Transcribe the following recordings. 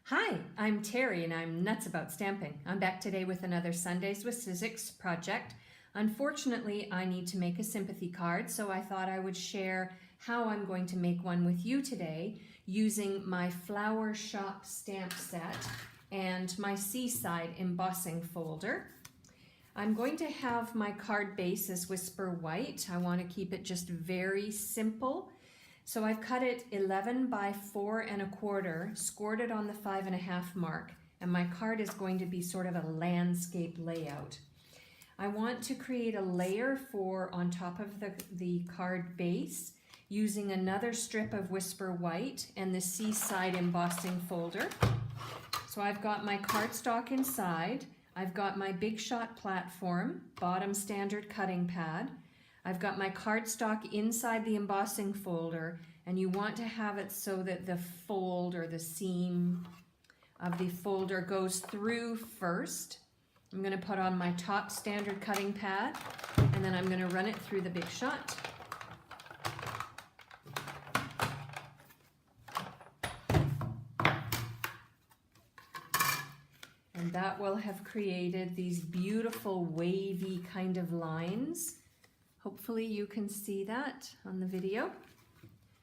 Hi, I'm Terry and I'm nuts about stamping. I'm back today with another Sundays with Sizzix project. Unfortunately, I need to make a sympathy card, so I thought I would share how I'm going to make one with you today using my Flower Shop stamp set and my Seaside embossing folder. I'm going to have my card base as Whisper White. I want to keep it just very simple. So I've cut it 11 by 4 1/4, scored it on the 5 1/2 mark, and my card is going to be sort of a landscape layout. I want to create a layer for on top of the card base using another strip of Whisper White and the Seaside embossing folder. So I've got my cardstock inside, I've got my Big Shot platform, bottom standard cutting pad, I've got my cardstock inside the embossing folder, and you want to have it so that the fold or the seam of the folder goes through first. I'm going to put on my top standard cutting pad, and then I'm going to run it through the Big Shot. And that will have created these beautiful wavy kind of lines. Hopefully you can see that on the video.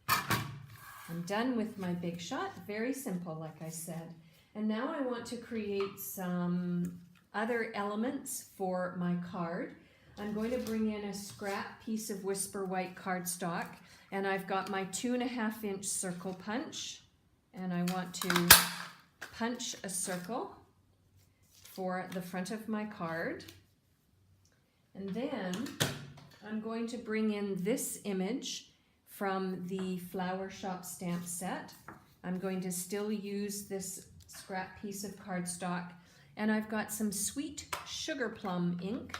I'm done with my Big Shot. Very simple, like I said. And now I want to create some other elements for my card. I'm going to bring in a scrap piece of Whisper White cardstock, and I've got my 2 1/2 inch circle punch, and I want to punch a circle for the front of my card. And then I'm going to bring in this image from the Flower Shop stamp set. I'm going to still use this scrap piece of cardstock, and I've got some sweet sugar plum ink.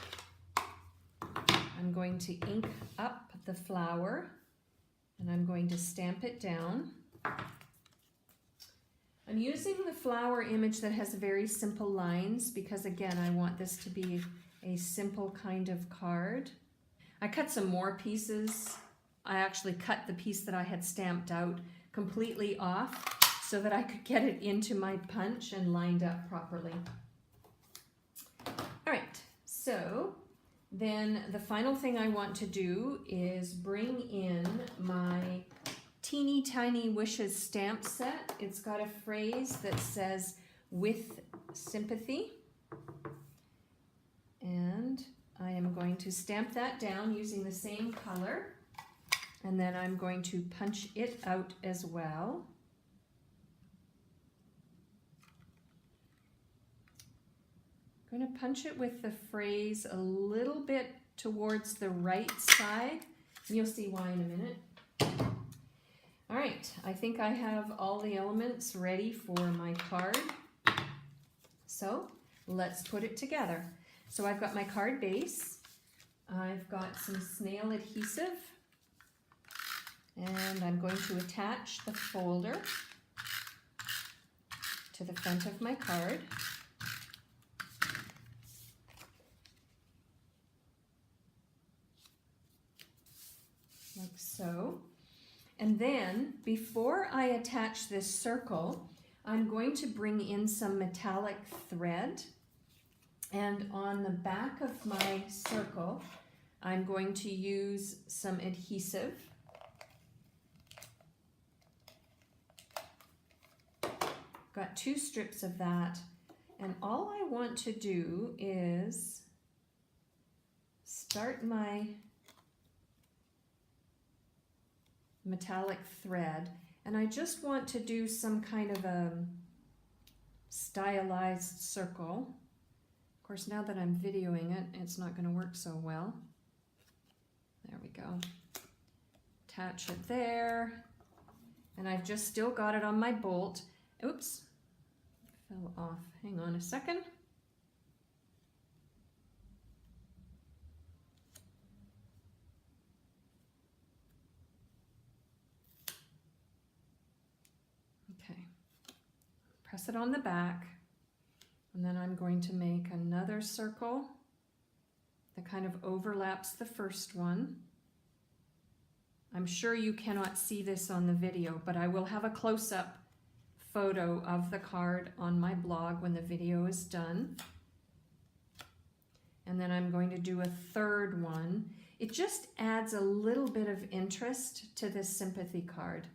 I'm going to ink up the flower, and I'm going to stamp it down. I'm using the flower image that has very simple lines because, again, I want this to be a simple kind of card. I cut some more pieces. I actually cut the piece that I had stamped out completely off so that I could get it into my punch and lined up properly. All right, so then the final thing I want to do is bring in my Teeny Tiny Wishes stamp set. It's got a phrase that says, "With sympathy." And I am going to stamp that down using the same color, and then I'm going to punch it out as well. I'm going to punch it with the phrase a little bit towards the right side, and you'll see why in a minute. All right, I think I have all the elements ready for my card. So let's put it together. So I've got my card base, I've got some snail adhesive, and I'm going to attach the folder to the front of my card. Like so. And then, before I attach this circle, I'm going to bring in some metallic thread. And on the back of my circle, I'm going to use some adhesive. Got 2 strips of that. And all I want to do is start my metallic thread, and I just want to do some kind of a stylized circle. Of course, now that I'm videoing it, it's not going to work so well. There we go. Attach it there, and I've just still got it on my bolt. Oops, fell off. Hang on a second. Okay, press it on the back, and then I'm going to make another circle that kind of overlaps the first one. I'm sure you cannot see this on the video, but I will have a close-up photo of the card on my blog when the video is done. And then I'm going to do a third one. It just adds a little bit of interest to this sympathy card.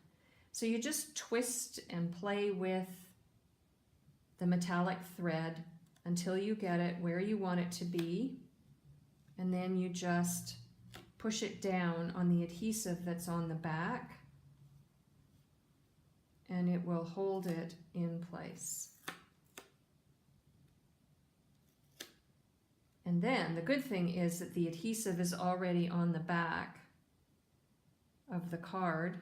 So you just twist and play with the metallic thread until you get it where you want it to be. And then you just push it down on the adhesive that's on the back, and it will hold it in place. And then the good thing is that the adhesive is already on the back of the card.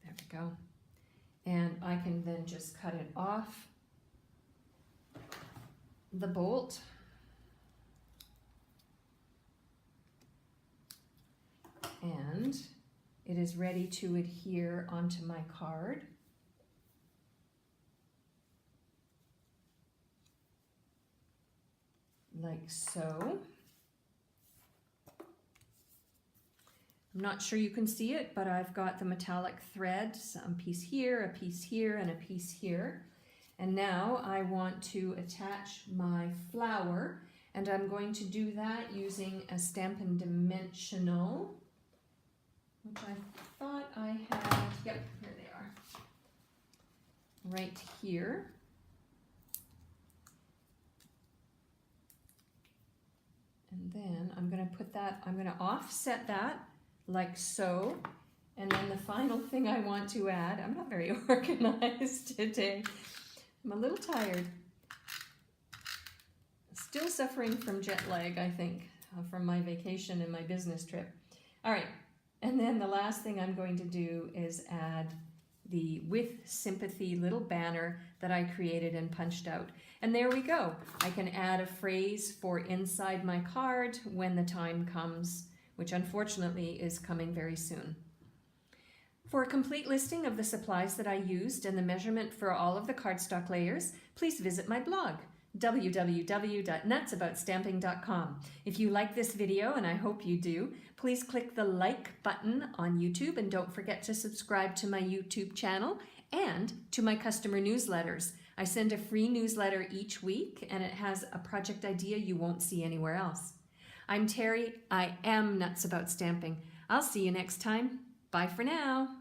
There we go. And I can then just cut it off the bolt. And it is ready to adhere onto my card. Like so. I'm not sure you can see it, but I've got the metallic thread, some piece here, and a piece here. And now I want to attach my flower, and I'm going to do that using a Stampin' Dimensional, which I thought I had, yep, here they are, right here. And then I'm going to put that, I'm going to offset that like so. And then the final thing I want to add, I'm not very organized today. I'm a little tired. Still suffering from jet lag, I think, from my vacation and my business trip. All right, and then the last thing I'm going to do is add the With Sympathy little banner that I created and punched out. And there we go. I can add a phrase for inside my card when the time comes, which unfortunately is coming very soon. For a complete listing of the supplies that I used and the measurement for all of the cardstock layers, please visit my blog, www.nutsaboutstamping.com. If you like this video, and I hope you do, please click the like button on YouTube, and don't forget to subscribe to my YouTube channel and to my customer newsletters. I send a free newsletter each week, and it has a project idea you won't see anywhere else. I'm Terry. I am Nuts About Stamping. I'll see you next time. Bye for now.